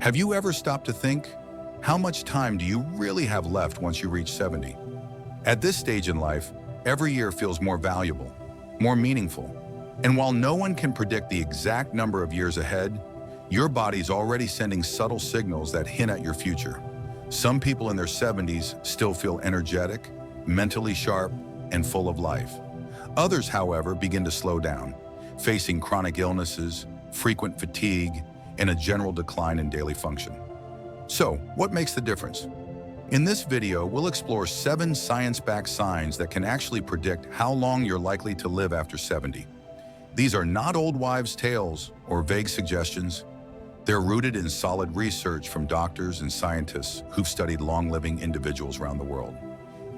Have you ever stopped to think, how much time do you really have left once you reach 70? At this stage in life, every year feels more valuable, more meaningful. And while no one can predict the exact number of years ahead, your body's already sending subtle signals that hint at your future. Some people in their 70s still feel energetic, mentally sharp, and full of life. Others, however, begin to slow down, facing chronic illnesses, frequent fatigue, and a general decline in daily function. So, what makes the difference? In this video, we'll explore 7 science-backed signs that can actually predict how long you're likely to live after 70. These are not old wives' tales or vague suggestions. They're rooted in solid research from doctors and scientists who've studied long-living individuals around the world.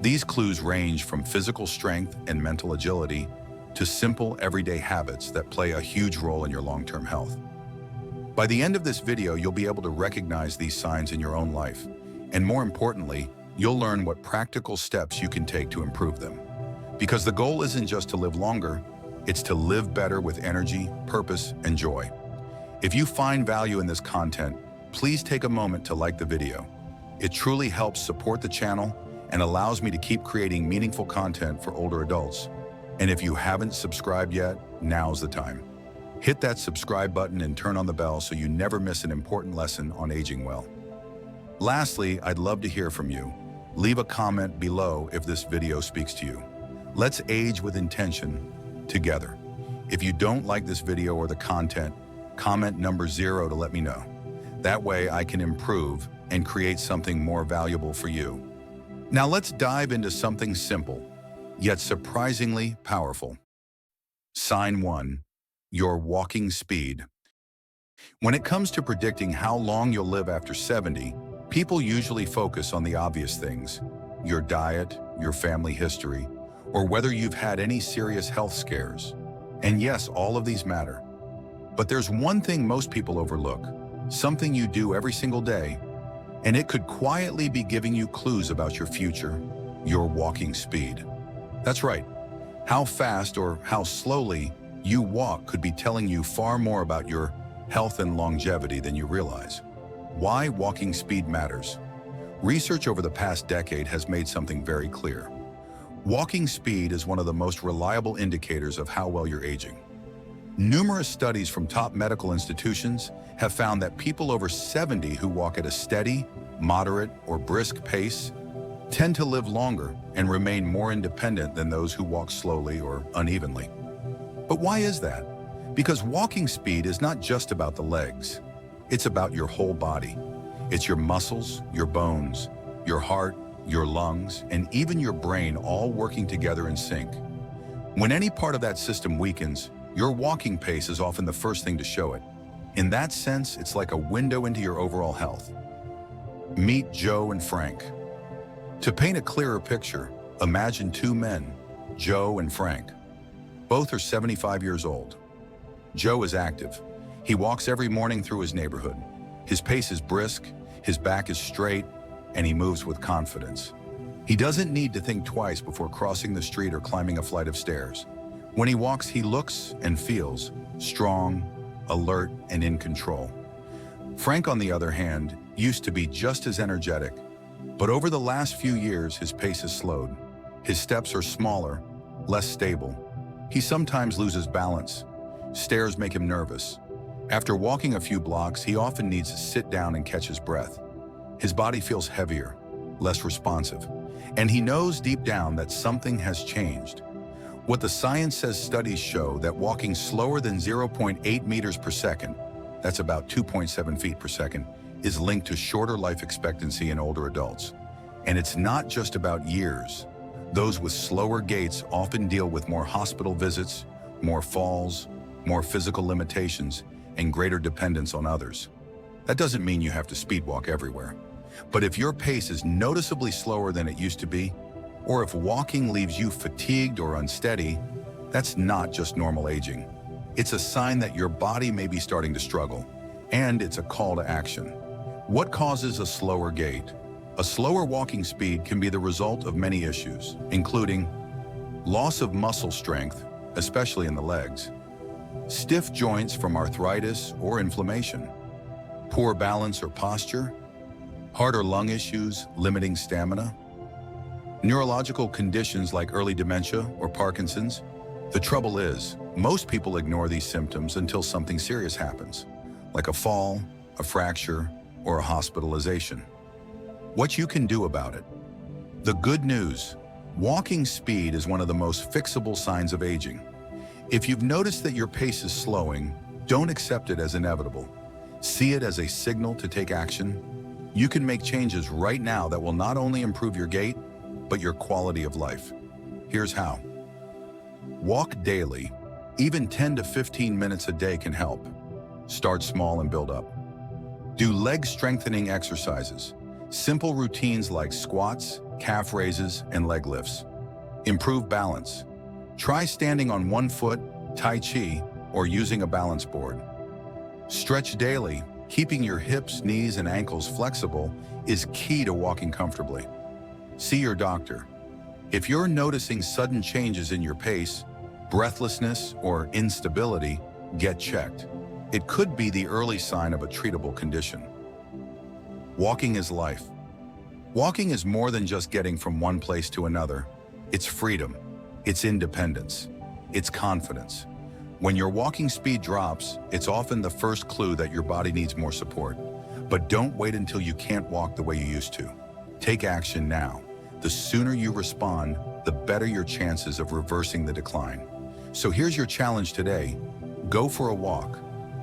These clues range from physical strength and mental agility to simple everyday habits that play a huge role in your long-term health. By the end of this video, you'll be able to recognize these signs in your own life. And more importantly, you'll learn what practical steps you can take to improve them. Because the goal isn't just to live longer, it's to live better with energy, purpose, and joy. If you find value in this content, please take a moment to like the video. It truly helps support the channel and allows me to keep creating meaningful content for older adults. And if you haven't subscribed yet, now's the time. Hit that subscribe button and turn on the bell so you never miss an important lesson on aging well. Lastly, I'd love to hear from you. Leave a comment below if this video speaks to you. Let's age with intention together. If you don't like this video or the content, comment number 0 to let me know. That way I can improve and create something more valuable for you. Now let's dive into something simple, yet surprisingly powerful. Sign 1. Your walking speed. When it comes to predicting how long you'll live after 70, people usually focus on the obvious things: your diet, your family history, or whether you've had any serious health scares. And yes, all of these matter. But there's one thing most people overlook, something you do every single day, and it could quietly be giving you clues about your future: your walking speed. That's right. How fast or how slowly you walk could be telling you far more about your health and longevity than you realize. Why walking speed matters. Research over the past decade has made something very clear. Walking speed is one of the most reliable indicators of how well you're aging. Numerous studies from top medical institutions have found that people over 70 who walk at a steady, moderate, or brisk pace tend to live longer and remain more independent than those who walk slowly or unevenly. But why is that? Because walking speed is not just about the legs. It's about your whole body. It's your muscles, your bones, your heart, your lungs, and even your brain all working together in sync. When any part of that system weakens, your walking pace is often the first thing to show it. In that sense, it's like a window into your overall health. Meet Joe and Frank. To paint a clearer picture, imagine 2 men, Joe and Frank. Both are 75 years old. Joe is active. He walks every morning through his neighborhood. His pace is brisk, his back is straight, and he moves with confidence. He doesn't need to think twice before crossing the street or climbing a flight of stairs. When he walks, he looks and feels strong, alert, and in control. Frank, on the other hand, used to be just as energetic, but over the last few years, his pace has slowed. His steps are smaller, less stable. He sometimes loses balance. Stairs make him nervous. After walking a few blocks, he often needs to sit down and catch his breath. His body feels heavier, less responsive, and he knows deep down that something has changed. What the science says studies show that walking slower than 0.8 meters per second, that's about 2.7 feet per second, is linked to shorter life expectancy in older adults. And it's not just about years. Those with slower gaits often deal with more hospital visits, more falls, more physical limitations, and greater dependence on others. That doesn't mean you have to speed walk everywhere. But if your pace is noticeably slower than it used to be, or if walking leaves you fatigued or unsteady, that's not just normal aging. It's a sign that your body may be starting to struggle, and it's a call to action. What causes a slower gait? A slower walking speed can be the result of many issues, including loss of muscle strength, especially in the legs, stiff joints from arthritis or inflammation, Poor balance or posture? Heart or lung issues limiting stamina? Neurological conditions like early dementia or Parkinson's? The trouble is, most people ignore these symptoms until something serious happens, like a fall, a fracture, or a hospitalization. What you can do about it? The good news: walking speed is one of the most fixable signs of aging. If you've noticed that your pace is slowing, don't accept it as inevitable. See it as a signal to take action. You can make changes right now that will not only improve your gait, but your quality of life. Here's how. Walk daily. Even 10 to 15 minutes a day can help. Start small and build up. Do leg strengthening exercises. Simple routines like squats, calf raises, and leg lifts. Improve balance. Try standing on one foot, Tai Chi, or using a balance board. Stretch daily. Keeping your hips, knees, and ankles flexible is key to walking comfortably. See your doctor. If you're noticing sudden changes in your pace, breathlessness, or instability, get checked. It could be the early sign of a treatable condition. Walking is life. Walking is more than just getting from one place to another. It's freedom. It's independence. It's confidence. When your walking speed drops, it's often the first clue that your body needs more support. But don't wait until you can't walk the way you used to. Take action now. The sooner you respond, the better your chances of reversing the decline. So here's your challenge today. Go for a walk.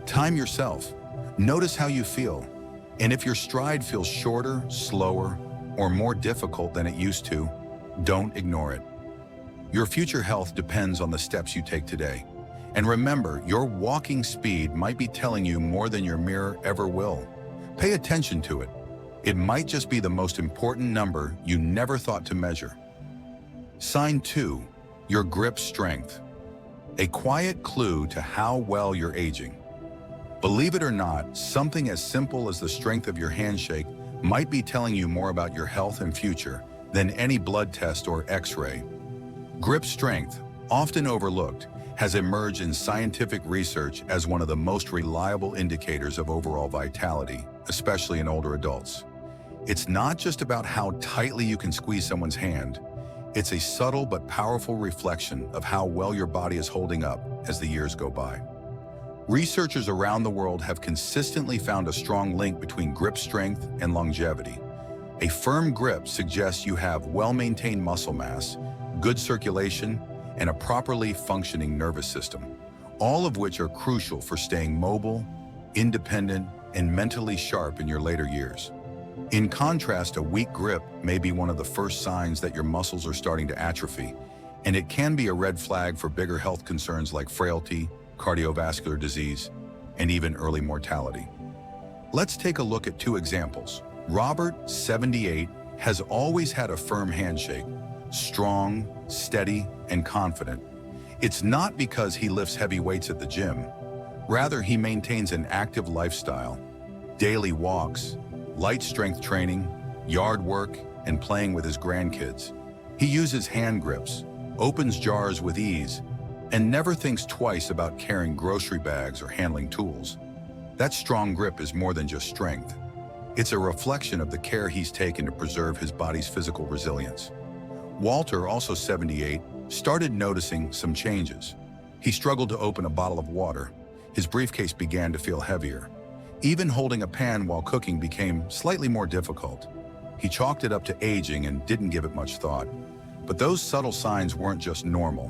Time yourself. Notice how you feel. And if your stride feels shorter, slower, or more difficult than it used to, don't ignore it. Your future health depends on the steps you take today. And remember, your walking speed might be telling you more than your mirror ever will. Pay attention to it. It might just be the most important number you never thought to measure. Sign 2, your grip strength. A quiet clue to how well you're aging. Believe it or not, something as simple as the strength of your handshake might be telling you more about your health and future than any blood test or X-ray. Grip strength, often overlooked, has emerged in scientific research as one of the most reliable indicators of overall vitality, especially in older adults. It's not just about how tightly you can squeeze someone's hand. It's a subtle but powerful reflection of how well your body is holding up as the years go by. Researchers around the world have consistently found a strong link between grip strength and longevity. A firm grip suggests you have well-maintained muscle mass, good circulation, and a properly functioning nervous system, all of which are crucial for staying mobile, independent, and mentally sharp in your later years. In contrast, a weak grip may be one of the first signs that your muscles are starting to atrophy, and it can be a red flag for bigger health concerns like frailty, cardiovascular disease, and even early mortality. Let's take a look at 2 examples. Robert, 78, has always had a firm handshake, strong, steady, and confident. It's not because he lifts heavy weights at the gym. Rather, he maintains an active lifestyle, daily walks, light strength training, yard work, and playing with his grandkids. He uses hand grips, opens jars with ease, and never thinks twice about carrying grocery bags or handling tools. That strong grip is more than just strength. It's a reflection of the care he's taken to preserve his body's physical resilience. Walter, also 78, started noticing some changes. He struggled to open a bottle of water. His briefcase began to feel heavier. Even holding a pan while cooking became slightly more difficult. He chalked it up to aging and didn't give it much thought. But those subtle signs weren't just normal.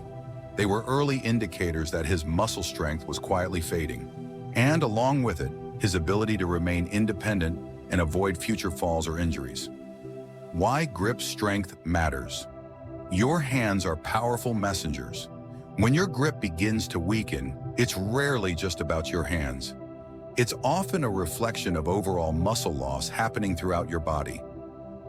They were early indicators that his muscle strength was quietly fading. And along with it, his ability to remain independent and avoid future falls or injuries. Why grip strength matters. Your hands are powerful messengers. When your grip begins to weaken, it's rarely just about your hands. It's often a reflection of overall muscle loss happening throughout your body.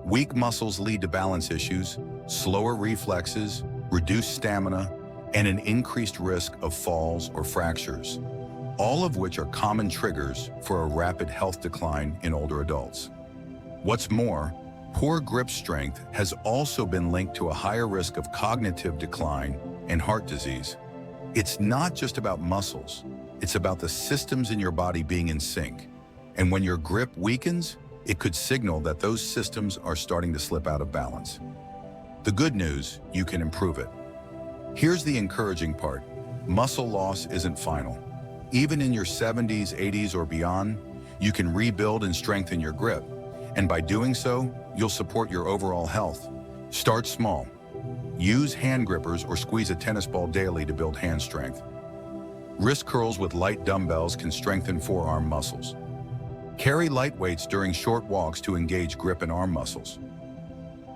Weak muscles lead to balance issues, slower reflexes, reduced stamina, and an increased risk of falls or fractures, all of which are common triggers for a rapid health decline in older adults. What's more, poor grip strength has also been linked to a higher risk of cognitive decline and heart disease. It's not just about muscles, it's about the systems in your body being in sync. And when your grip weakens, it could signal that those systems are starting to slip out of balance. The good news, you can improve it. Here's the encouraging part. Muscle loss isn't final. Even in your 70s, 80s, or beyond, you can rebuild and strengthen your grip. And by doing so, you'll support your overall health. Start small. Use hand grippers or squeeze a tennis ball daily to build hand strength. Wrist curls with light dumbbells can strengthen forearm muscles. Carry light weights during short walks to engage grip and arm muscles.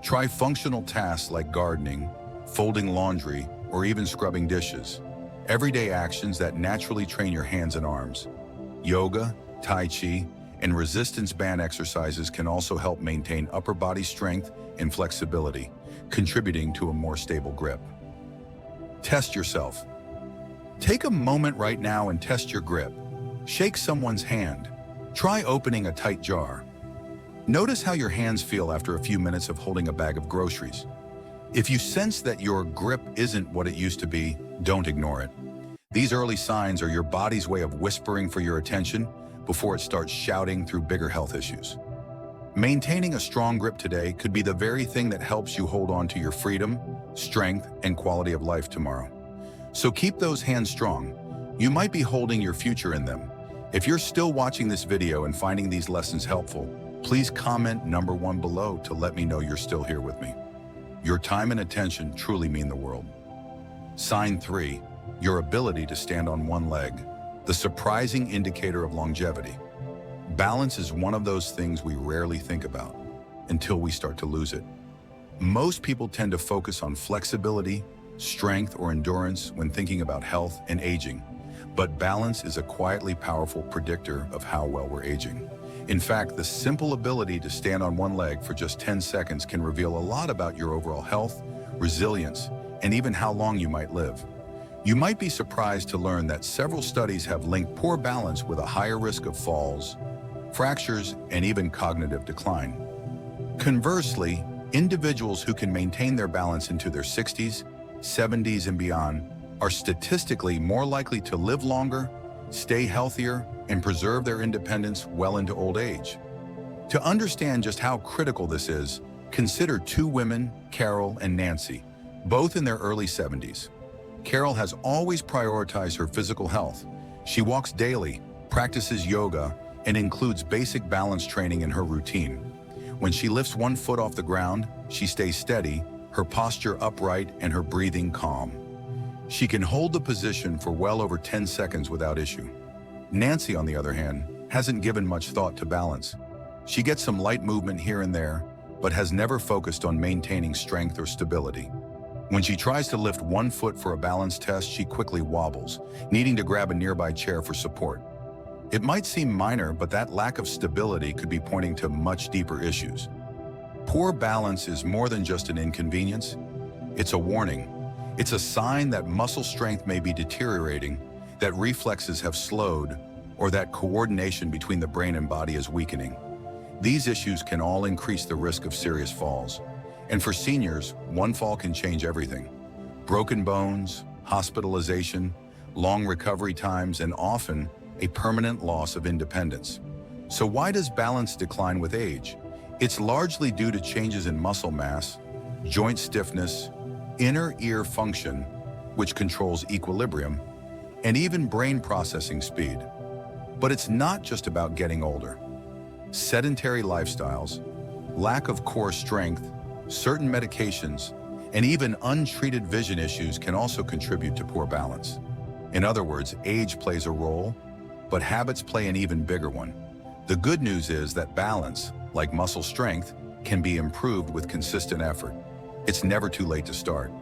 Try functional tasks like gardening, folding laundry, or even scrubbing dishes. Everyday actions that naturally train your hands and arms. Yoga, Tai Chi, and resistance band exercises can also help maintain upper body strength and flexibility, contributing to a more stable grip. Test yourself. Take a moment right now and test your grip. Shake someone's hand. Try opening a tight jar. Notice how your hands feel after a few minutes of holding a bag of groceries. If you sense that your grip isn't what it used to be, don't ignore it. These early signs are your body's way of whispering for your attention before it starts shouting through bigger health issues. Maintaining a strong grip today could be the very thing that helps you hold on to your freedom, strength, and quality of life tomorrow. So keep those hands strong. You might be holding your future in them. If you're still watching this video and finding these lessons helpful, please comment number 1 below to let me know you're still here with me. Your time and attention truly mean the world. Sign 3, your ability to stand on one leg, the surprising indicator of longevity. Balance is one of those things we rarely think about until we start to lose it. Most people tend to focus on flexibility, strength, or endurance when thinking about health and aging, but balance is a quietly powerful predictor of how well we're aging. In fact, the simple ability to stand on one leg for just 10 seconds can reveal a lot about your overall health, resilience, and even how long you might live. You might be surprised to learn that several studies have linked poor balance with a higher risk of falls, fractures, and even cognitive decline. Conversely, individuals who can maintain their balance into their 60s, 70s, and beyond are statistically more likely to live longer, stay healthier, and preserve their independence well into old age. To understand just how critical this is, consider 2 women, Carol and Nancy, both in their early 70s. Carol has always prioritized her physical health. She walks daily, practices yoga, and includes basic balance training in her routine. When she lifts one foot off the ground, she stays steady, her posture upright, and her breathing calm. She can hold the position for well over 10 seconds without issue. Nancy, on the other hand, hasn't given much thought to balance. She gets some light movement here and there, but has never focused on maintaining strength or stability. When she tries to lift one foot for a balance test, she quickly wobbles, needing to grab a nearby chair for support. It might seem minor, but that lack of stability could be pointing to much deeper issues. Poor balance is more than just an inconvenience. It's a warning. It's a sign that muscle strength may be deteriorating, that reflexes have slowed, or that coordination between the brain and body is weakening. These issues can all increase the risk of serious falls. And for seniors, one fall can change everything. Broken bones, hospitalization, long recovery times, and often a permanent loss of independence. So why does balance decline with age? It's largely due to changes in muscle mass, joint stiffness, inner ear function, which controls equilibrium, and even brain processing speed. But it's not just about getting older. Sedentary lifestyles, lack of core strength, certain medications, and even untreated vision issues can also contribute to poor balance. In other words, age plays a role, but habits play an even bigger one. The good news is that balance, like muscle strength, can be improved with consistent effort. It's never too late to start.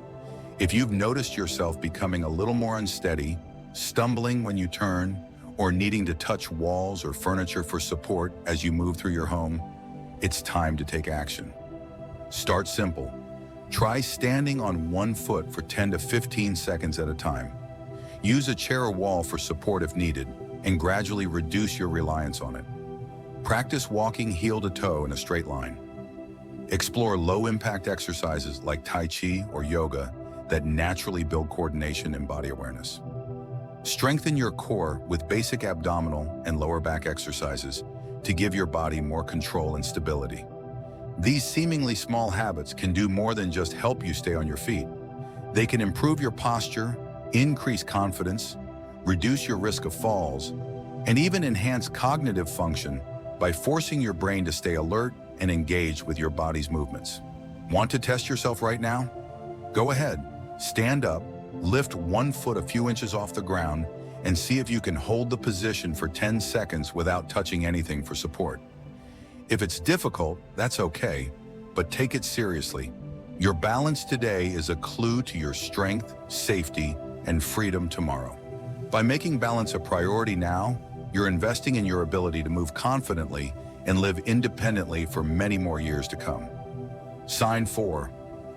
If you've noticed yourself becoming a little more unsteady, stumbling when you turn, or needing to touch walls or furniture for support as you move through your home, it's time to take action. Start simple. Try standing on one foot for 10 to 15 seconds at a time. Use a chair or wall for support if needed, and gradually reduce your reliance on it. Practice walking heel to toe in a straight line. Explore low-impact exercises like Tai Chi or yoga that naturally build coordination and body awareness. Strengthen your core with basic abdominal and lower back exercises, to give your body more control and stability. These seemingly small habits can do more than just help you stay on your feet. They can improve your posture, increase confidence, reduce your risk of falls, and even enhance cognitive function by forcing your brain to stay alert and engaged with your body's movements. Want to test yourself right now? Go ahead, stand up, lift one foot a few inches off the ground, and see if you can hold the position for 10 seconds without touching anything for support. If it's difficult, that's okay, but take it seriously. Your balance today is a clue to your strength, safety, and freedom tomorrow. By making balance a priority now, you're investing in your ability to move confidently and live independently for many more years to come. Sign 4,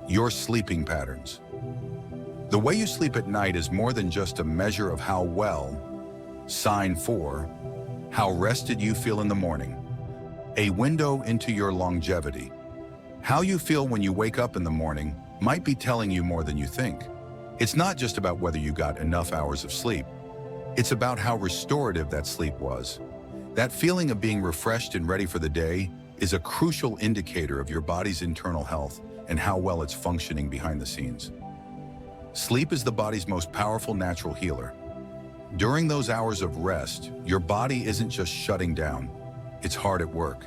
your sleeping patterns. The way you sleep at night is more than just a measure of how well. Sign 4, how rested you feel in the morning. A window into your longevity. How you feel when you wake up in the morning might be telling you more than you think. It's not just about whether you got enough hours of sleep. It's about how restorative that sleep was. That feeling of being refreshed and ready for the day is a crucial indicator of your body's internal health and how well it's functioning behind the scenes. Sleep is the body's most powerful natural healer. During those hours of rest, your body isn't just shutting down. It's hard at work.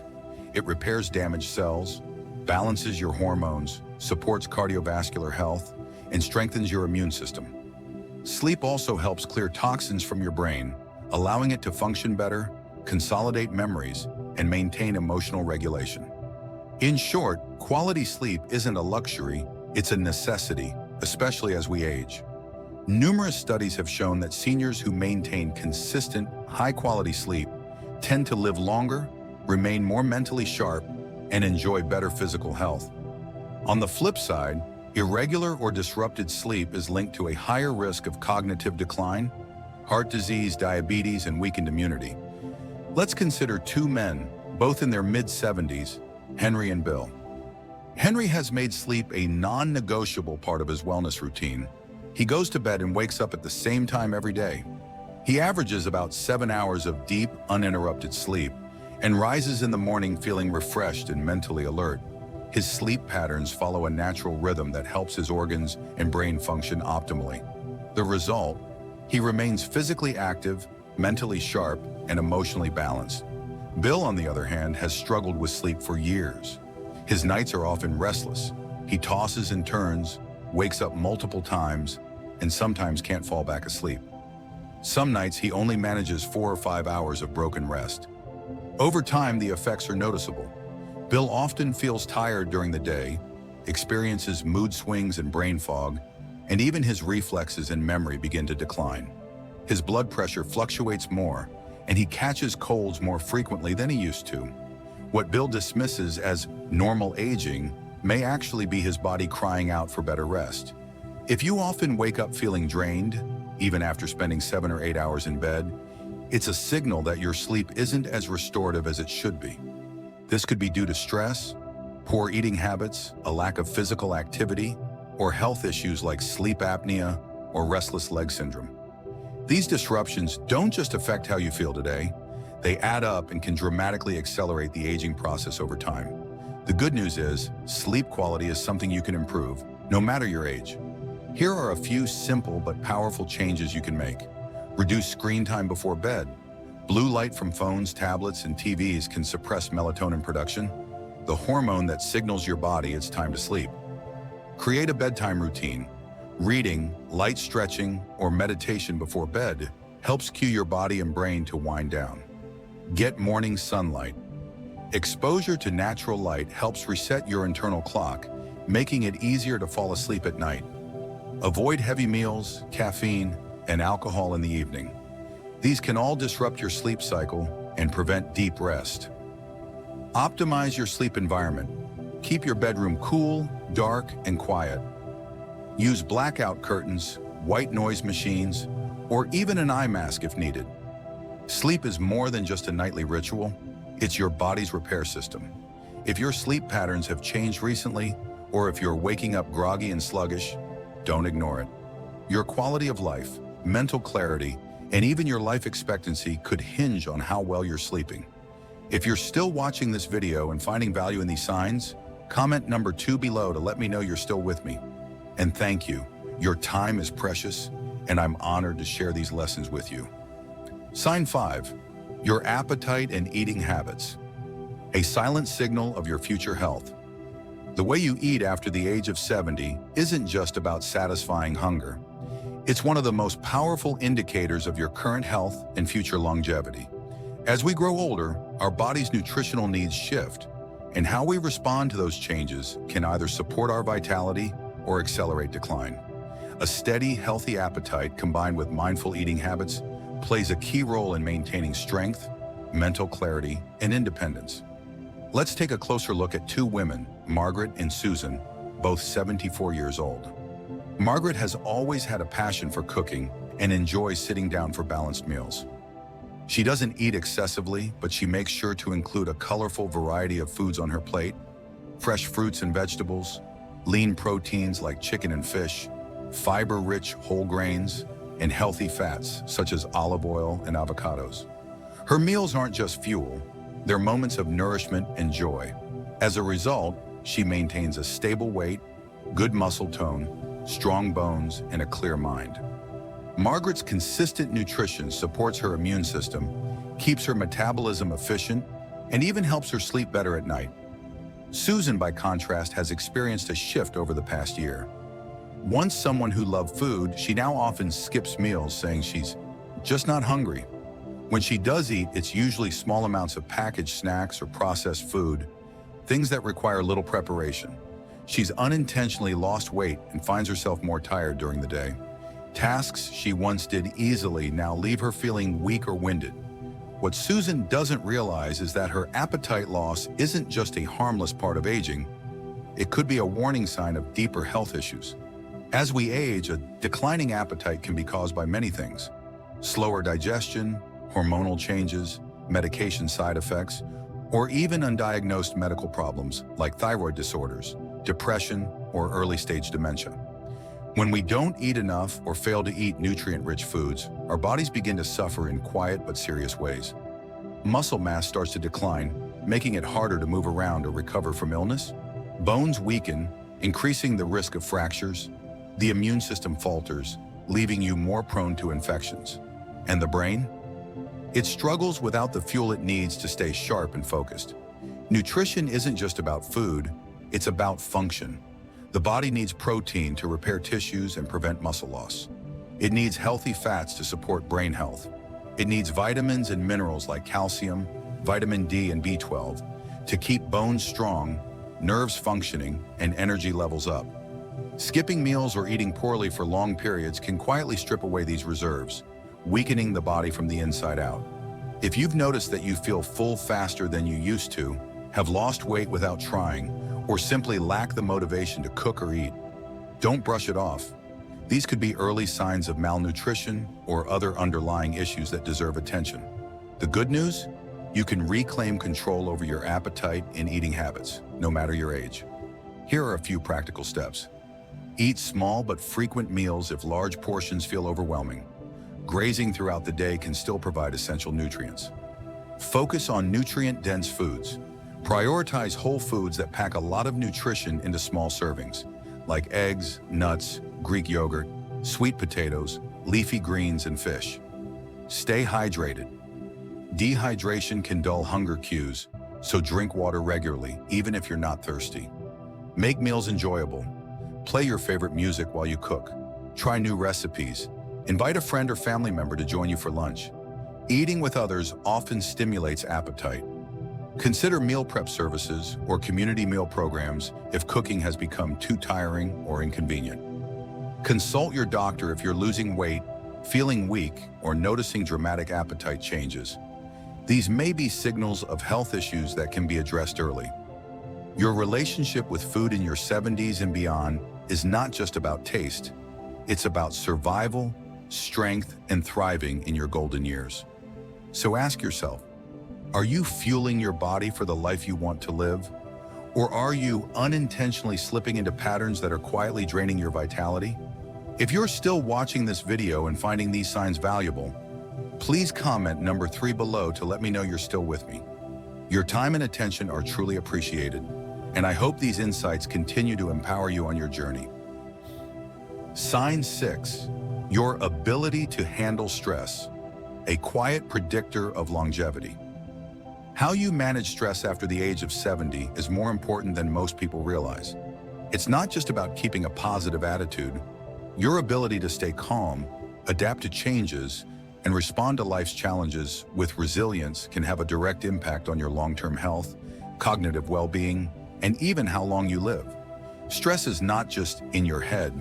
It repairs damaged cells, balances your hormones, supports cardiovascular health, and strengthens your immune system. Sleep also helps clear toxins from your brain, allowing it to function better, consolidate memories, and maintain emotional regulation. In short, quality sleep isn't a luxury, it's a necessity, especially as we age. Numerous studies have shown that seniors who maintain consistent, high-quality sleep tend to live longer, remain more mentally sharp, and enjoy better physical health. On the flip side, irregular or disrupted sleep is linked to a higher risk of cognitive decline, heart disease, diabetes, and weakened immunity. Let's consider two men, both in their mid-70s, Henry and Bill. Henry has made sleep a non-negotiable part of his wellness routine. He goes to bed and wakes up at the same time every day. He averages about 7 hours of deep, uninterrupted sleep and rises in the morning feeling refreshed and mentally alert. His sleep patterns follow a natural rhythm that helps his organs and brain function optimally. The result? He remains physically active, mentally sharp, and emotionally balanced. Bill, on the other hand, has struggled with sleep for years. His nights are often restless. He tosses and turns, wakes up multiple times, and sometimes can't fall back asleep. Some nights he only manages 4 or 5 hours of broken rest. Over time, the effects are noticeable. Bill often feels tired during the day, experiences mood swings and brain fog, and even his reflexes and memory begin to decline. His blood pressure fluctuates more, and he catches colds more frequently than he used to. What Bill dismisses as normal aging may actually be his body crying out for better rest. If you often wake up feeling drained, even after spending 7 or 8 hours in bed, it's a signal that your sleep isn't as restorative as it should be. This could be due to stress, poor eating habits, a lack of physical activity, or health issues like sleep apnea or restless leg syndrome. These disruptions don't just affect how you feel today, they add up and can dramatically accelerate the aging process over time. The good news is, sleep quality is something you can improve, no matter your age. Here are a few simple but powerful changes you can make. Reduce screen time before bed. Blue light from phones, tablets, and TVs can suppress melatonin production, the hormone that signals your body it's time to sleep. Create a bedtime routine. Reading, light stretching, or meditation before bed helps cue your body and brain to wind down. Get morning sunlight. Exposure to natural light helps reset your internal clock, making it easier to fall asleep at night. Avoid heavy meals, caffeine, and alcohol in the evening. These can all disrupt your sleep cycle and prevent deep rest. Optimize your sleep environment. Keep your bedroom cool, dark, and quiet. Use blackout curtains, white noise machines, or even an eye mask if needed. Sleep is more than just a nightly ritual. It's your body's repair system. If your sleep patterns have changed recently, or if you're waking up groggy and sluggish, don't ignore it. Your quality of life, mental clarity, and even your life expectancy could hinge on how well you're sleeping. If you're still watching this video and finding value in these signs, comment number 2 below to let me know you're still with me. And thank you. Your time is precious, and I'm honored to share these lessons with you. Sign 5. Your appetite and eating habits. A silent signal of your future health. The way you eat after the age of 70 isn't just about satisfying hunger. It's one of the most powerful indicators of your current health and future longevity. As we grow older, our body's nutritional needs shift, and how we respond to those changes can either support our vitality or accelerate decline. A steady, healthy appetite combined with mindful eating habits plays a key role in maintaining strength, mental clarity, and independence. Let's take a closer look at 2 women, Margaret and Susan, both 74 years old. Margaret has always had a passion for cooking and enjoys sitting down for balanced meals. She doesn't eat excessively, but she makes sure to include a colorful variety of foods on her plate: fresh fruits and vegetables, lean proteins like chicken and fish, fiber-rich whole grains, and healthy fats such as olive oil and avocados. Her meals aren't just fuel, they're moments of nourishment and joy. As a result, she maintains a stable weight, good muscle tone, strong bones, and a clear mind. Margaret's consistent nutrition supports her immune system, keeps her metabolism efficient, and even helps her sleep better at night. Susan, by contrast, has experienced a shift over the past year. Once someone who loved food, she now often skips meals, saying she's just not hungry. When she does eat, it's usually small amounts of packaged snacks or processed food, things that require little preparation. She's unintentionally lost weight and finds herself more tired during the day. Tasks she once did easily now leave her feeling weak or winded. What Susan doesn't realize is that her appetite loss isn't just a harmless part of aging. It could be a warning sign of deeper health issues. As we age, a declining appetite can be caused by many things: slower digestion, hormonal changes, medication side effects, or even undiagnosed medical problems like thyroid disorders, depression, or early-stage dementia. When we don't eat enough or fail to eat nutrient-rich foods, our bodies begin to suffer in quiet but serious ways. Muscle mass starts to decline, making it harder to move around or recover from illness. Bones weaken, increasing the risk of fractures. The immune system falters, leaving you more prone to infections. And the brain? It struggles without the fuel it needs to stay sharp and focused. Nutrition isn't just about food, it's about function. The body needs protein to repair tissues and prevent muscle loss. It needs healthy fats to support brain health. It needs vitamins and minerals like calcium, vitamin D, and B12 to keep bones strong, nerves functioning, and energy levels up. Skipping meals or eating poorly for long periods can quietly strip away these reserves, weakening the body from the inside out. If you've noticed that you feel full faster than you used to, have lost weight without trying, or simply lack the motivation to cook or eat, don't brush it off. These could be early signs of malnutrition or other underlying issues that deserve attention. The good news? You can reclaim control over your appetite and eating habits, no matter your age. Here are a few practical steps. Eat small but frequent meals if large portions feel overwhelming. Grazing throughout the day can still provide essential nutrients. Focus on nutrient-dense foods. Prioritize whole foods that pack a lot of nutrition into small servings, like eggs, nuts, Greek yogurt, sweet potatoes, leafy greens, and fish. Stay hydrated. Dehydration can dull hunger cues, so drink water regularly, even if you're not thirsty. Make meals enjoyable. Play your favorite music while you cook. Try new recipes. Invite a friend or family member to join you for lunch. Eating with others often stimulates appetite. Consider meal prep services or community meal programs if cooking has become too tiring or inconvenient. Consult your doctor if you're losing weight, feeling weak, or noticing dramatic appetite changes. These may be signals of health issues that can be addressed early. Your relationship with food in your 70s and beyond is not just about taste. It's about survival, strength, and thriving in your golden years. So ask yourself, are you fueling your body for the life you want to live? Or are you unintentionally slipping into patterns that are quietly draining your vitality? If you're still watching this video and finding these signs valuable, please comment number 3 below to let me know you're still with me. Your time and attention are truly appreciated, and I hope these insights continue to empower you on your journey. Sign 6. Your ability to handle stress, a quiet predictor of longevity. How you manage stress after the age of 70 is more important than most people realize. It's not just about keeping a positive attitude. Your ability to stay calm, adapt to changes, and respond to life's challenges with resilience can have a direct impact on your long-term health, cognitive well-being, and even how long you live. Stress is not just in your head.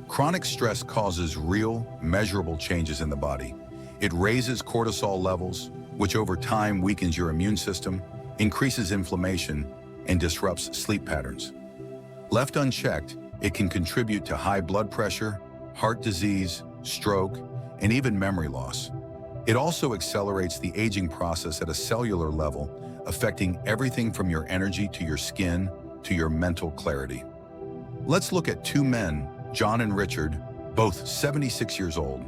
Chronic stress causes real, measurable changes in the body. It raises cortisol levels, which over time weakens your immune system, increases inflammation, and disrupts sleep patterns. Left unchecked, it can contribute to high blood pressure, heart disease, stroke, and even memory loss. It also accelerates the aging process at a cellular level, affecting everything from your energy to your skin to your mental clarity. Let's look at two men, John and Richard, both 76 years old.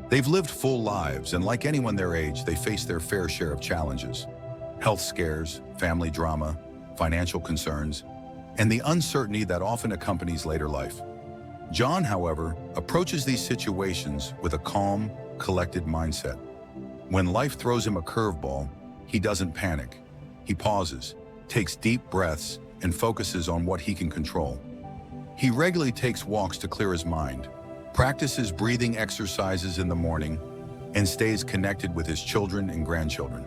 They've lived full lives, and like anyone their age, they face their fair share of challenges. Health scares, family drama, financial concerns, and the uncertainty that often accompanies later life. John, however, approaches these situations with a calm, collected mindset. When life throws him a curveball, he doesn't panic. He pauses, takes deep breaths, and focuses on what he can control. He regularly takes walks to clear his mind, practices breathing exercises in the morning, and stays connected with his children and grandchildren.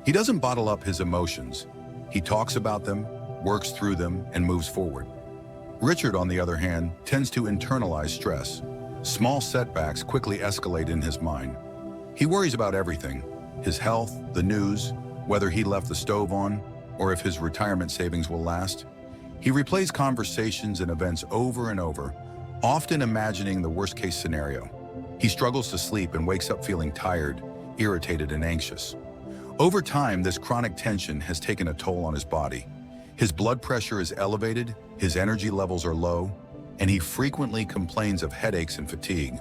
He doesn't bottle up his emotions. He talks about them, works through them, and moves forward. Richard, on the other hand, tends to internalize stress. Small setbacks quickly escalate in his mind. He worries about everything: his health, the news, whether he left the stove on, or if his retirement savings will last. He replays conversations and events over and over, often imagining the worst-case scenario. He struggles to sleep and wakes up feeling tired, irritated, and anxious. Over time, this chronic tension has taken a toll on his body. His blood pressure is elevated, his energy levels are low, and he frequently complains of headaches and fatigue.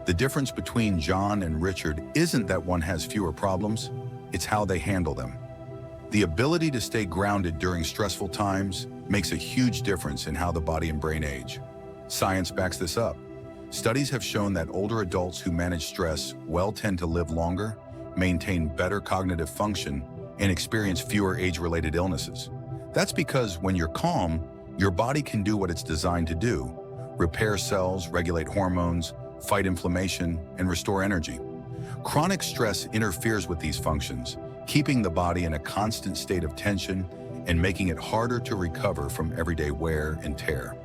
The difference between John and Richard isn't that one has fewer problems, it's how they handle them. The ability to stay grounded during stressful times makes a huge difference in how the body and brain age. Science backs this up. Studies have shown that older adults who manage stress well tend to live longer, maintain better cognitive function, and experience fewer age-related illnesses. That's because when you're calm, your body can do what it's designed to do: repair cells, regulate hormones, fight inflammation, and restore energy. Chronic stress interferes with these functions, keeping the body in a constant state of tension and making it harder to recover from everyday wear and tear.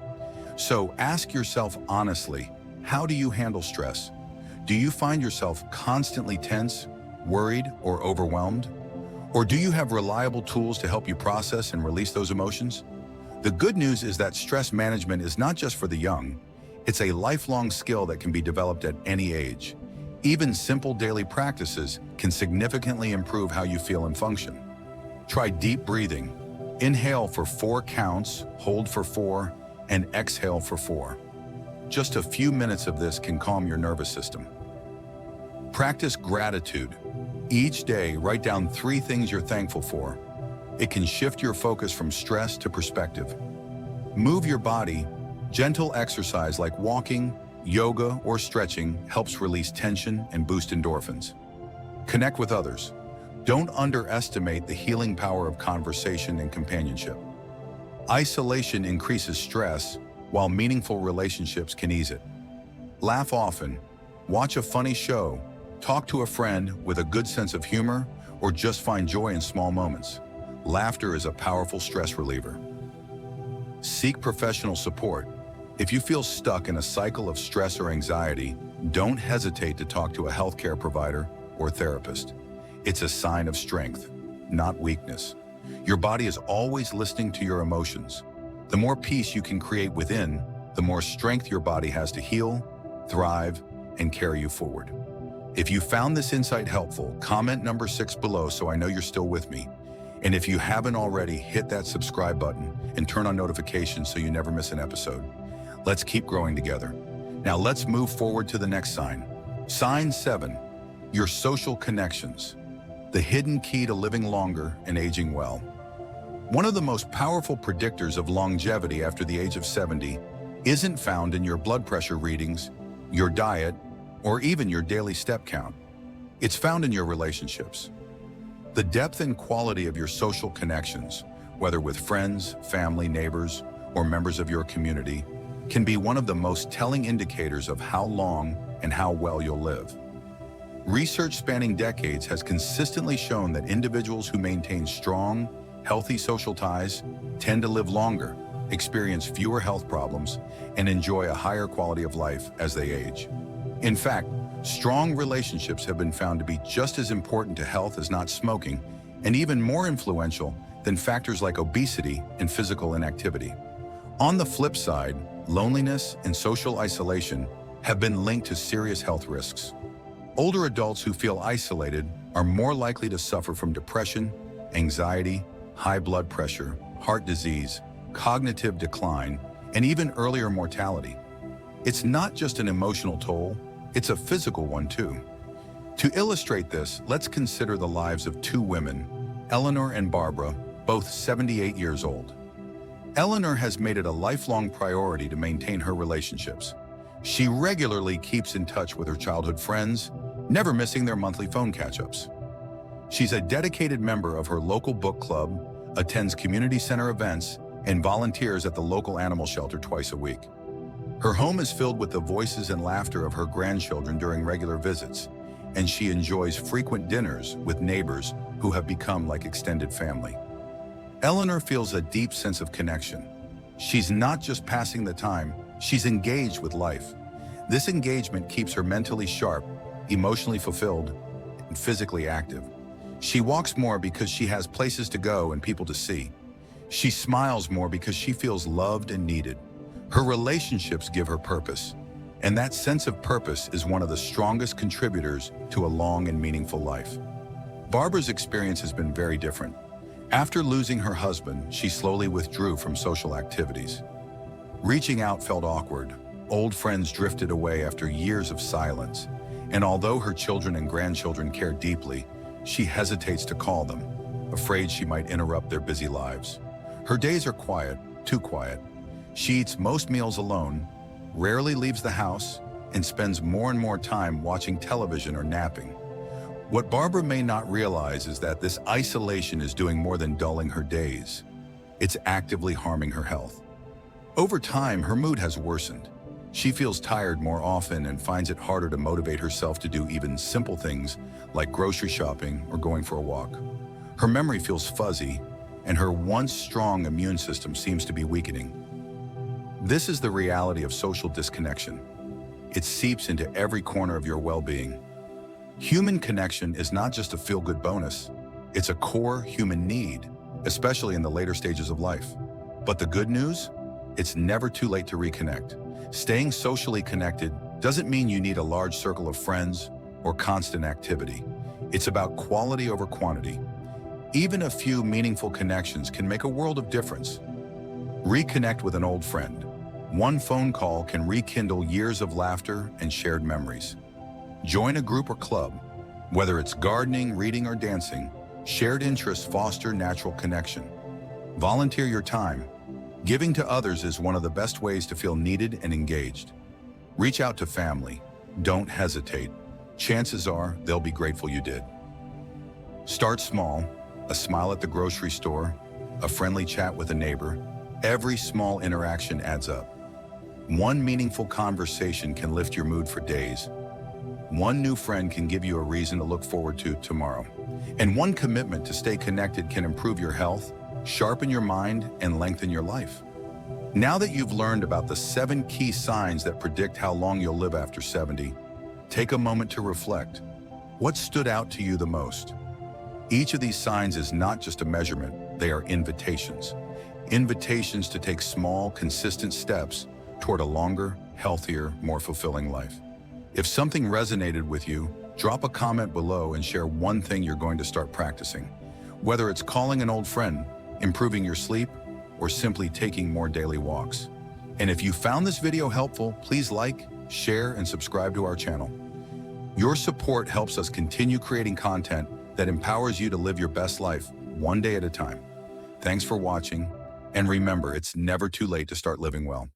So ask yourself honestly, how do you handle stress? Do you find yourself constantly tense, worried, or overwhelmed? Or do you have reliable tools to help you process and release those emotions? The good news is that stress management is not just for the young. It's a lifelong skill that can be developed at any age. Even simple daily practices can significantly improve how you feel and function. Try deep breathing. Inhale for 4 counts, hold for 4, and exhale for 4. Just a few minutes of this can calm your nervous system. Practice gratitude. Each day, write down 3 things you're thankful for. It can shift your focus from stress to perspective. Move your body. Gentle exercise like walking, yoga, or stretching helps release tension and boost endorphins. Connect with others. Don't underestimate the healing power of conversation and companionship. Isolation increases stress, while meaningful relationships can ease it. Laugh often. Watch a funny show. Talk to a friend with a good sense of humor, or just find joy in small moments. Laughter is a powerful stress reliever. Seek professional support. If you feel stuck in a cycle of stress or anxiety, don't hesitate to talk to a healthcare provider or therapist. It's a sign of strength, not weakness. Your body is always listening to your emotions. The more peace you can create within, the more strength your body has to heal, thrive, and carry you forward. If you found this insight helpful, comment number 6 below so I know you're still with me. And if you haven't already, hit that subscribe button and turn on notifications so you never miss an episode. Let's keep growing together. Now let's move forward to the next sign. Sign 7, your social connections. the hidden key to living longer and aging well. One of the most powerful predictors of longevity after the age of 70 isn't found in your blood pressure readings, your diet, or even your daily step count. It's found in your relationships. The depth and quality of your social connections, whether with friends, family, neighbors, or members of your community, can be one of the most telling indicators of how long and how well you'll live. Research spanning decades has consistently shown that individuals who maintain strong, healthy social ties tend to live longer, experience fewer health problems, and enjoy a higher quality of life as they age. In fact, strong relationships have been found to be just as important to health as not smoking, and even more influential than factors like obesity and physical inactivity. On the flip side, loneliness and social isolation have been linked to serious health risks. Older adults who feel isolated are more likely to suffer from depression, anxiety, high blood pressure, heart disease, cognitive decline, and even earlier mortality. It's not just an emotional toll, it's a physical one too. To illustrate this, let's consider the lives of two women, Eleanor and Barbara, both 78 years old. Eleanor has made it a lifelong priority to maintain her relationships. She regularly keeps in touch with her childhood friends, never missing their monthly phone catch-ups. She's a dedicated member of her local book club, attends community center events, and volunteers at the local animal shelter twice a week. Her home is filled with the voices and laughter of her grandchildren during regular visits, and she enjoys frequent dinners with neighbors who have become like extended family. Eleanor feels a deep sense of connection. She's not just passing the time, she's engaged with life. This engagement keeps her mentally sharp, emotionally fulfilled, and physically active. She walks more because she has places to go and people to see. She smiles more because she feels loved and needed. Her relationships give her purpose, and that sense of purpose is one of the strongest contributors to a long and meaningful life. Barbara's experience has been very different. After losing her husband, she slowly withdrew from social activities. Reaching out felt awkward. Old friends drifted away after years of silence, and although her children and grandchildren care deeply, she hesitates to call them, afraid she might interrupt their busy lives. Her days are quiet, too quiet. She eats most meals alone, rarely leaves the house, and spends more and more time watching television or napping. What Barbara may not realize is that this isolation is doing more than dulling her days. It's actively harming her health. Over time, her mood has worsened. She feels tired more often and finds it harder to motivate herself to do even simple things like grocery shopping or going for a walk. Her memory feels fuzzy, and her once strong immune system seems to be weakening. This is the reality of social disconnection. It seeps into every corner of your well-being. Human connection is not just a feel-good bonus, it's a core human need, especially in the later stages of life. But the good news? It's never too late to reconnect. Staying socially connected doesn't mean you need a large circle of friends or constant activity. It's about quality over quantity. Even a few meaningful connections can make a world of difference. Reconnect with an old friend. One phone call can rekindle years of laughter and shared memories. Join a group or club. Whether it's gardening, reading, or dancing, shared interests foster natural connection. Volunteer your time. Giving to others is one of the best ways to feel needed and engaged. Reach out to family. Don't hesitate. Chances are they'll be grateful you did. Start small. A smile at the grocery store, a friendly chat with a neighbor. Every small interaction adds up. One meaningful conversation can lift your mood for days. One new friend can give you a reason to look forward to tomorrow. And one commitment to stay connected can improve your health, sharpen your mind, and lengthen your life. Now that you've learned about the 7 key signs that predict how long you'll live after 70, take a moment to reflect. What stood out to you the most? Each of these signs is not just a measurement, they are invitations. Invitations to take small, consistent steps toward a longer, healthier, more fulfilling life. If something resonated with you, drop a comment below and share one thing you're going to start practicing. Whether it's calling an old friend, improving your sleep, or simply taking more daily walks. And if you found this video helpful, please like, share, and subscribe to our channel. Your support helps us continue creating content that empowers you to live your best life one day at a time. Thanks for watching, and remember, it's never too late to start living well.